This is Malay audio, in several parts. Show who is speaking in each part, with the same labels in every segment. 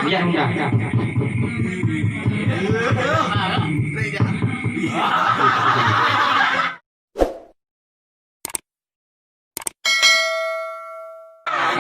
Speaker 1: Biar mudah.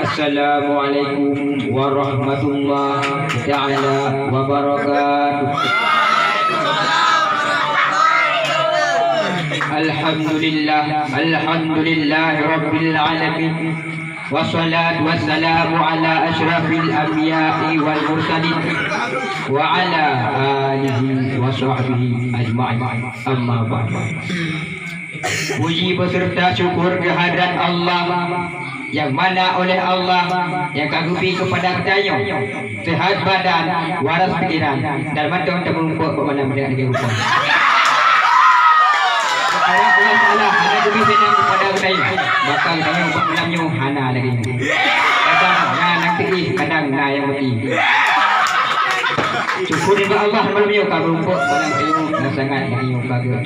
Speaker 1: Assalamualaikum warahmatullahi ta'ala wabarakatuh. Alhamdulillah rabbil alamin. Wassalatu wassalamu ala asyrafil anbiya'i wal mursalin wa ala alihi wa sahbihi ajma'in. Amma ba'd. Puji beserta syukur kehadirat Allah yang mana oleh Allah yang kagumi kepada kita sehat badan, waras pikiran, dan mantap untuk menumpuk malam dengan kehidupan. Allah Taala hana demi senang kepada kita, bakal kita buat malamnya hana lagi. Kadang nanti kadang yang mati. Syukur kepada Allah malamnya kagum menumpuk malam kehidupan sangat lagi kagum.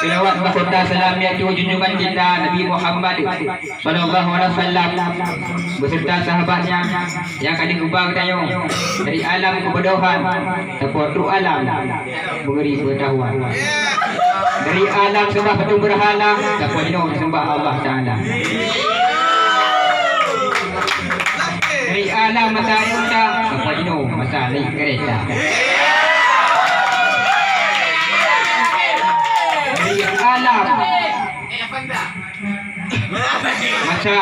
Speaker 1: Selawat beserta salam yaitu junjungan kita Nabi Muhammad sallallahu alaihi wasallam beserta sahabatnya yang akan dikubang tayung dari alam kebodohan terpotuk alam memberi pengetahuan, dari alam sembah patung berhala terpotuk sembah Allah Taala, dari alam masa unta terpotuk masa naik kereta, alam masa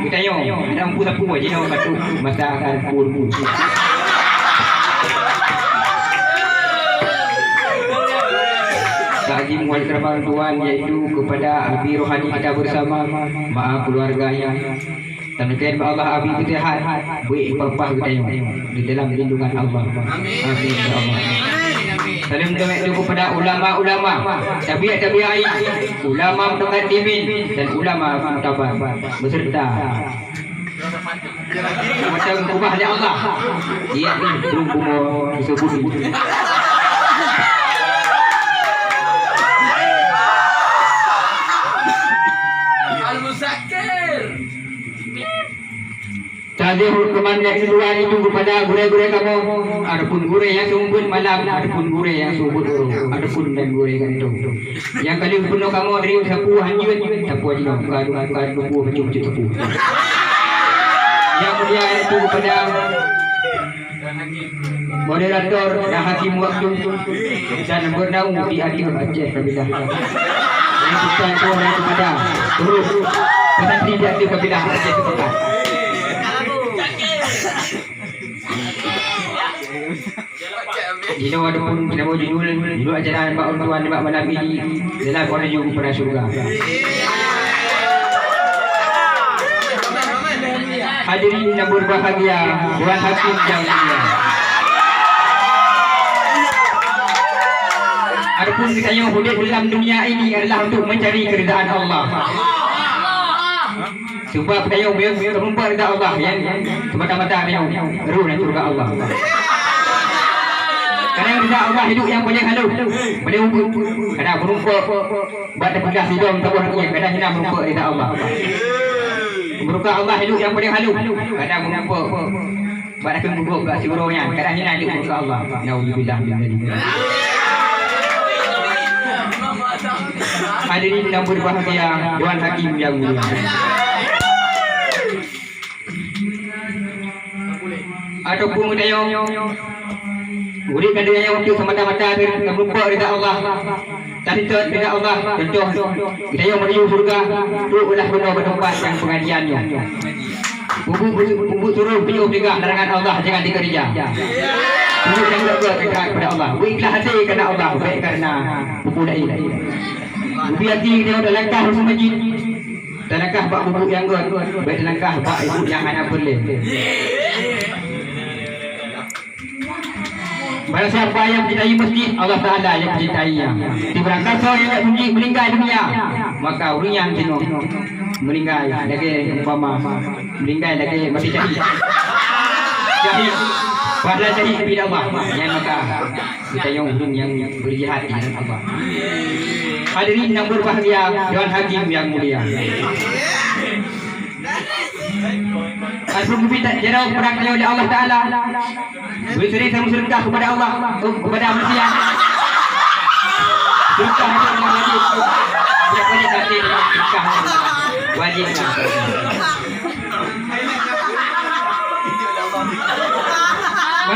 Speaker 1: kita yo ada empu sapu aja nak batu masa akan pun Haji Muhammad Kerabang Tuan yaitu kepada Abi Rohani kita bersama maaf keluarganya dan mungkin Allah Abi kesihat baik papah kita yo di dalam lindungan Allah. Amin ya Allah. Salam doa itu kepada ulama-ulama, tabiat-tabi'in, ulama mutaqaddimin dan ulama mutabar beserta macam ubah oleh Allah. Dia ni belum umur disebut. Al-Musakir. Tadi hukuman yang kedua itu kepada gure-gure kamu. Adapun gure yang sumbun malam, adapun gure yang sumbun urung, adapun dan gure kan itu. Yang kali penuh kamu dari sapu hanjut, sapu aja kadu buku macam sapu. Yang mulia itu kepada moderator dan hakim waktu dan bernaung di akhir Aceh kabilah. Yang kita itu kepada terus pesantren di akhir kabilah Aceh setempat. Jino ada pun nama judul acara Mbak Tuan Mbak malam ini adalah menuju kepada surga. Hadirin yang berbahagia, Tuan Hakim yang mulia. Adapun kita yang hidup dalam dunia ini adalah untuk mencari keridaan Allah. Sebab kita yang merupakan keridaan Allah yang semata-mata yang ruh dan surga Allah. Kadang tidak Allah hidup yang boleh halu, boleh umpuk. Kadang merumpuk, buat terpegas hidung tabuh yang kadang hina merumpuk tidak Allah. Merumpuk Allah hidup yang boleh halu, kadang merumpuk, buat akan merumpuk kat sigurungnya. Kadang hina hidup merumpuk Allah. Nauzubillah min dzalik. Hadirin yang berbahagia, Tuan Hakim yang mulia. Ataupun mudayong berikan dia waktu semata-mata merumpuk ridha Allah. Tadi tu ridha Allah contoh kita yang menuju surga tu ulah benar bertempat yang pengajiannya. Bubu suruh piuh juga larangan Allah jangan dikerja. Bubu yang berdoa kepada Allah. Ikhlas hati kerana Allah baik kerana bubu dai. Bubu hati dia dah langkah masuk masjid. Dan langkah bak bubu yang god baik langkah bak ibu yang anak boleh. Barang siapa yang mencintai masjid, Allah Ta'ala yang mencintainya. Di berangkasa yang meninggal dunia, maka orang yang jenuh meninggal lagi umpama meninggal lagi masih syahid. Syahid pada syahid bila Allah yang maka kita yang berjihad di dalam Allah. Hadirin yang berbahagia, Tuan Hakim yang mulia. Al-Qur'an kita jauh perang oleh Allah Taala. Berseri sama sedekah kepada Allah, kepada manusia. Sedekah itu adalah wajib. Tidak boleh kasih sedekah. Wajib.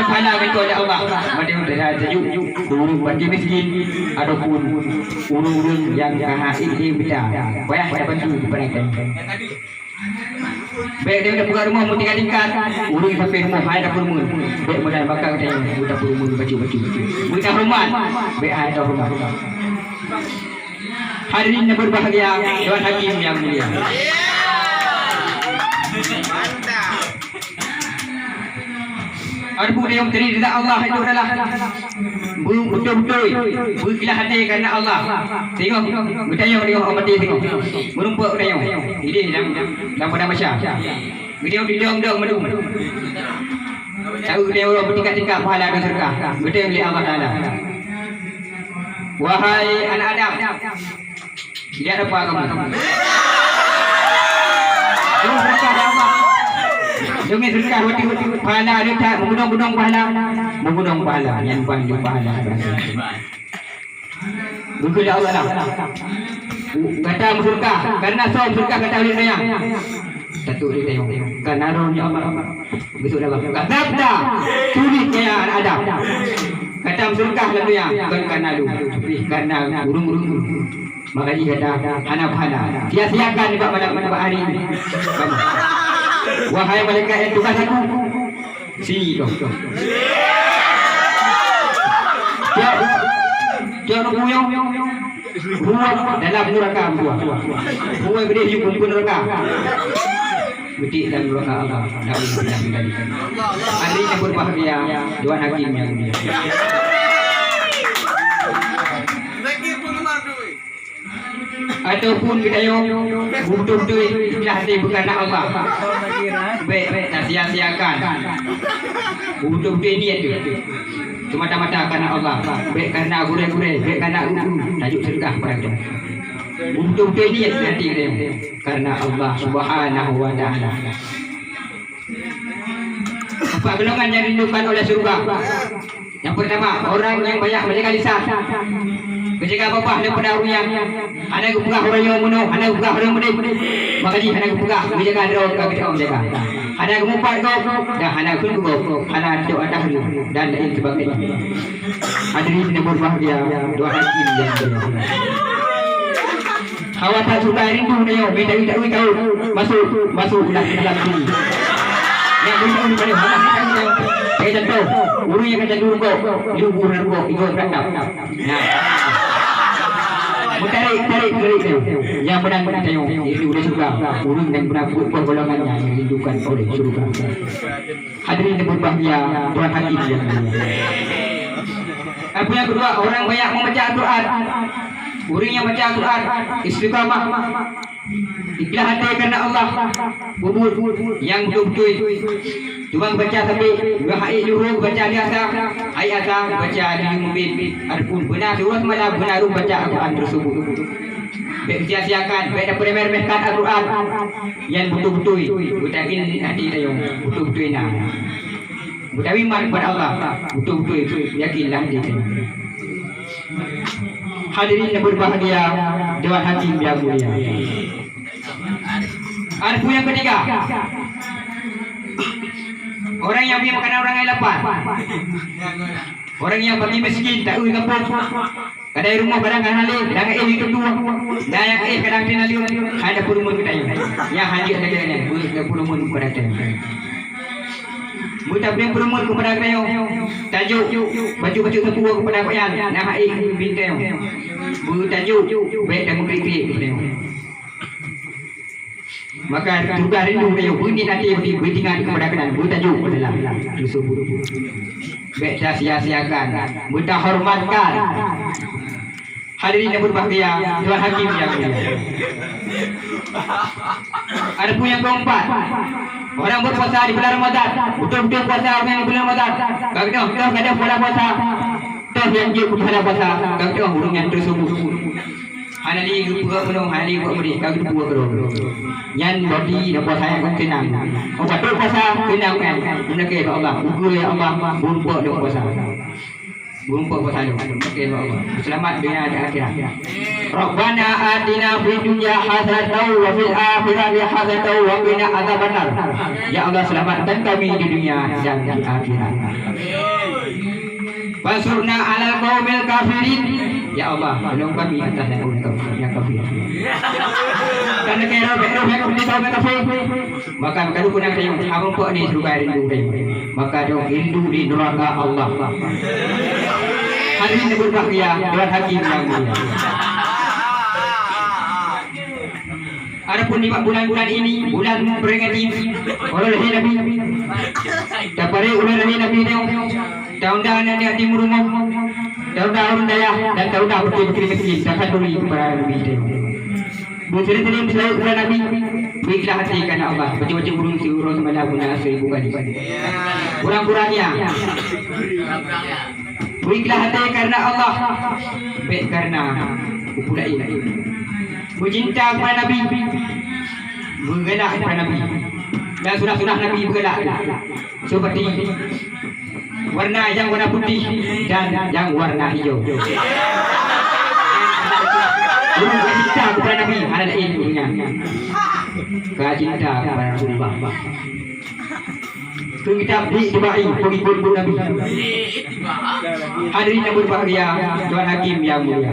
Speaker 1: Pahala itu oleh Allah. Pada udara sejuk, urung bagi miskin ataupun urung-urung yang kahai beda. Payah pada bantu mereka. Baik dia dah buka rumah tingkat-tingkat, urung sampai rumah hai dapur rumah. Baik modal bakal dia dapur rumah baju-baju. Kita rumah. Baik hai dapur rumah. Hadirin yang berbahagia, Tuan Hakim yang mulia. Arbu dia yang terdiri dari Allah itu adalah betul-betul berkilah hati kerana Allah. Tengok bertanya dia orang mati tengok merumpuk tengok ini dalam pada masyarakat dia didong-dong madu tahu dia orang bertingkat-tingkat pahala dan sedekah betul oleh Allah Taala. Wahai anak Adam, lihat apa kamu kamu sedekah Allah. Jangan sedekah hati-hati pahala dia tak menggunung-gunung pahala yang panjang pahala. Bukan Allah lah. Kata sedekah karena som sedekah kata oleh saya. Satu dia tengok karena rohnya Allah. Besok dah bang. Kata sulit dia ada. Kata sedekah lah dia bukan karena lu tapi karena burung-burung. Makanya kata anak pahala. Sia-siakan di pada hari ini. Kamu wahai malaikat yang tugas aku, sini dong. Jangan buyong, buang dalam neraka buang. Buang gede hidup pun neraka. Betik dalam neraka Allah. Hari yang berbahagia, Tuan Hakim yang mulia. Ataupun kita betul-betul ikhlas hati bukan nak Allah. Baik tak sia-siakan. Betul-betul niat tu. Semata-mata kerana Allah. Baik kerana gurih-gurih, baik kerana tajuk sedekah pada. Betul-betul niat hati kita kerana Allah Subhanahu wa taala. Empat golongan yang dirindukan oleh surga. Yang pertama, orang yang banyak menjaga lisan. Menjaga apa-apa daripada orang yang ada gugah orang yang bunuh, ada gugah orang yang menip. Makanya ada gugah, menjaga orang kita menjaga. Ada gemumpat kau, dah ada kun kau, ada doa dahulu dan lain sebagainya. Hadirin yang berbahagia, doa hakim yang mulia. Awak tak suka rindu dia, minta tahu masuk dalam sini. Yang betul pada mana kita saya contoh, urung yang kata dulu kau, ibu kau, ibu berangkat. Nah, tarik dia. Yang benar-benar tengok, ini sudah suka. Urung dan benar golongannya yang dirindukan oleh surga. Hadirin yang berbahagia, Tuan Hakim yang mulia. Apa yang kedua, orang banyak membaca Al-Quran. Urung yang baca Al-Quran, istiqamah. Ikhlas hati kerana Allah. Bubur yang betul-betul. Cuma baca tapi hai luhur baca biasa, hai asal baca di mungkin adapun benar surah malah benar baca Al-Quran tersebut. Baik sia-siakan, baik dapat meremehkan Al-Quran yang betul-betul yakin hati dia betul-betul nak. Betul iman kepada Allah, betul-betul yakinlah dia. Hadirin yang berbahagia, Dewan Hakim yang mulia. Arfu yang ketiga, orang yang punya makanan orang yang lapar, orang yang bagi miskin tak ui kampung, kadang rumah barang halal, kadang itu dua, dan yang kadang tinali, ada puluh kita yang hadir lagi ni, puluh kepada kita. Buta beri perumun kepada kita, tajuk baju-baju sepuluh kepada koyan, nak bintang, tajuk baik dan mengkritik kepada. Maka juga rindu kayu bunyi nanti bertingkat kepada kenan bertajuk adalah tersebut. Baik sia-siakan, kita hormatkan. Hadirin yang berbahagia, Tuan Hakim yang mulia. Ada pun yang keempat, orang berpuasa di bulan Ramadan, betul-betul puasa orang di bulan Ramadan. Kalau kita ada bulan puasa, kita yang dia puasa puasa, kalau kita hurung yang tersebut. Hanali gua menung hanali gua beri kau gua kero. Yan body nak puasa yang tenang. Obat puasa tenang kan. Benar ke Allah. Guru ya Allah bumpa dok puasa. Bumpa puasa dok. Okey Allah. Selamat dunia dan akhirat. Rabbana atina fid dunya hasanatan wa fil akhirati hasanatan wa qina adzabannar. Ya Allah selamatkan kami di dunia dan di akhirat. Wansurna 'alal qaumil kafirin. Ya Allah, tolong kami atas kaum yang kafir. Karena kira benar di kaum kafir, maka kalau pun ada yang harum pun ni suruh rindu deh. Maka dong rindu di neraka Allah. Hari ini berbahagia Tuhan Hakim yang mulia. Adapun di bulan-bulan ini, bulan peringati orang lahir Nabi. Dapat ulang lahir Nabi ni. Tahun-tahun yang dia timur rumah, tahun-tahun daya dan tahun-tahun berkiri-kiri sangat beri kepada Nabi itu. Bercerita-cerita selalu kepada Nabi, berilah hati kerana Allah. Baca-baca burung siurus semalam guna 1000 kali. Kurang-kurangnya. Berilah hati kerana Allah, baik kerana upulai. Bercinta kepada Nabi, bergelak kepada Nabi. Dan sunnah-sunnah Nabi bergelak. Seperti warna yang warna putih dan yang warna hijau. Cinta kepada Nabi ada ilmunya. Cinta kepada Rasulullah. Itu kita dibaik pengikut Nabi. Hadirin yang berbahagia, Tuhan Hakim yang mulia.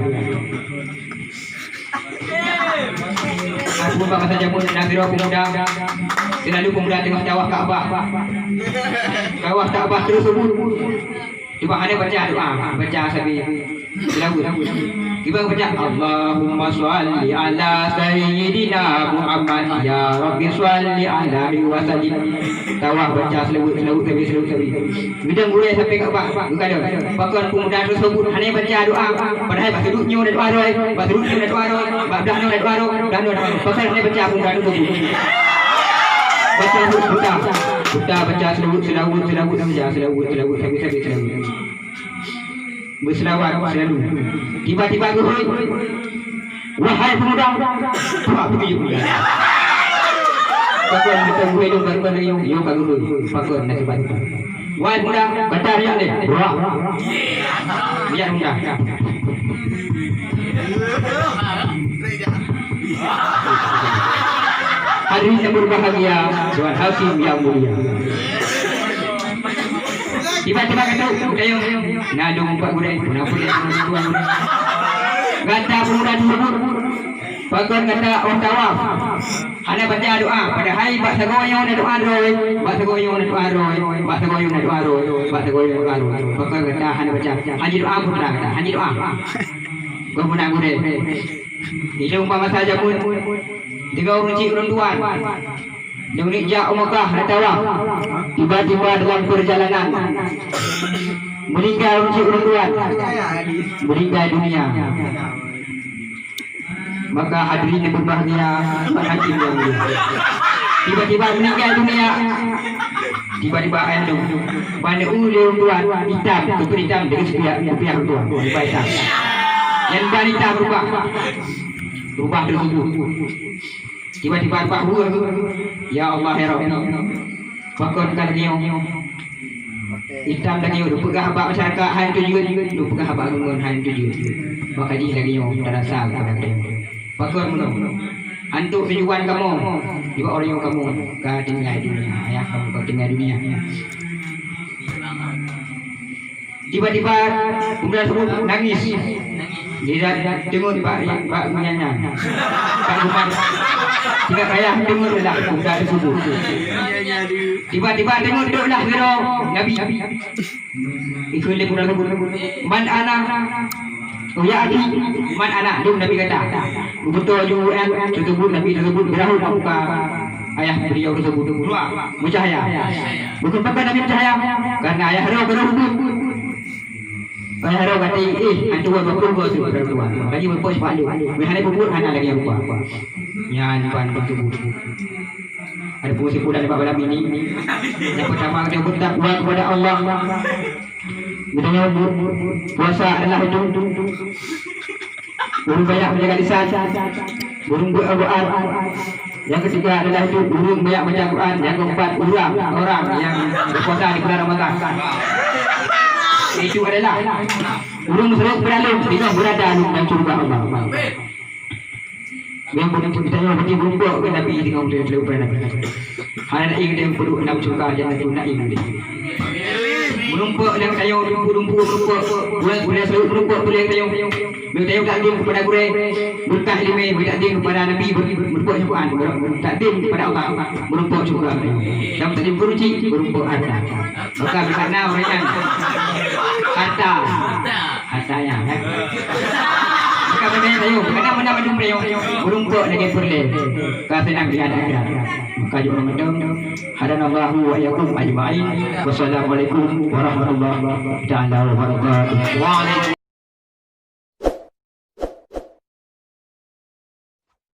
Speaker 1: Aku bapak saja pun Nazirah pemuda. Selalu pemuda tengok kawah Kaabah. Kawah Kaabah terus sebut. Cuba ada baca doa, baca sambil lagu. Tiba baca Allahumma sholli ala sayyidina Muhammad ya Rabbi sholli alaihi wasallim. Kawah baca selawat tapi. Bidang boleh sampai Kaabah. Bukan ada. Pakar pemuda terus sebut hanya baca doa. Padahal bahasa duduknya dan doa roy, bahasa duduknya dan doa roy, bahasa duduknya dan doa roy, dan doa. Pakar hanya baca pemuda terus sebut. Baca buta baca selawat saja selawat habis. Berselawat selalu. Tiba-tiba gurui. Wahai pemuda, apa begitu pula? Pakon kita gurui dong baru pada yung gurui. Pakon nasibat. Wahai pemuda, kata riak deh. Wah. Riak muda. Hadirin yang berbahagia, Tuhan Hakim yang mulia. Tiba-tiba kata dayung ngadung empat budak itu. Kenapa dia tuan? Kata pemuda tersebut, pakon kata orang tawaf. Hanya baca doa. Padahal bak sagoyong na doa roy, bak sagoyong na doa roy, bak sagoyong na doa roy, bak sagoyong na doa roy. Pakon kata hanya baca. Haji doa putra kata, haji doa. Kau pun nak gurih. Ini umpama saja pun. Tiga orang cik orang tuan. Dia menikah Mekah nak tawaf. Tiba-tiba dalam perjalanan meninggal orang cik orang tuan. Meninggal dunia. Maka hadirin yang berbahagia, Tuhan Hakim yang mulia. Tiba-tiba meninggal dunia. Tiba-tiba anu pada ulu tuan hitam, kepala hitam dengan sepiak tuan. Tiba hitam. Yang wanita berubah tersebut. Tiba-tiba bahu ya Allah ya Rabbi. Pakon kan dia hitam lagi udah pegah abak masyarakat hang tu juga udah pegah abak ngun hang tu juga. Maka dia lagi yang terasa kepada dia. Pakon menung. Antuk tujuan kamu. Juga orang yang kamu ke tinggal dunia. Ayah kamu ke tinggal dunia. Tiba-tiba pemuda tersebut nangis. Dia tengok Pak menyanyi. Pak Umar. Jika ayah tengok lah pemuda tersebut. Tiba-tiba tengok duduklah kira Nabi. Ikut dia pemuda tersebut. Man anak. Oh ya adik. Man anak. Dia Nabi kata. Betul juga tersebut Nabi tersebut berahul muka ayah beliau tersebut. Bercahaya. Bukan pakai Nabi bercahaya. Karena ayah dia berhubung. Ayah dia kata, antu buat berkumpul tu berkuat. Lagi berpuas palu. Mereka berkumpul hanya lagi yang buat. Yang pan tersebut. Ada fungsi pula di malam ini. Yang pertama kita bertakwa kepada Allah. Kita puasa adalah itu. burung banyak menjaga lisan, burung berdoa. Yang ketiga adalah itu burung banyak baca Quran. Yang keempat orang yang berpuasa di bulan Ramadan. Itu adalah burung sering berlalu tidak berada dalam surga Allah. Yang boleh kita yang berarti burung ke Nabi dengan boleh lupa Nabi. Hanya ingin yang perlu dalam surga jangan tu nak ingin. Menumpuk yang tayung menumpuk boleh selalu menumpuk boleh tayung bertayung takdim kepada gurih berkah ilmu bertakdim kepada Nabi menumpuk Quran bertakdim kepada Allah menumpuk juga dan takdim beruji menumpuk harta maka berkena orangnya hartanya maka berkena tayung kerana mana menumpuk lagi perle kata nak dia ada maka juga medem hadanallahu wa iyyakum ajma'in wassalamualaikum warahmatullahi taala wabarakatuh.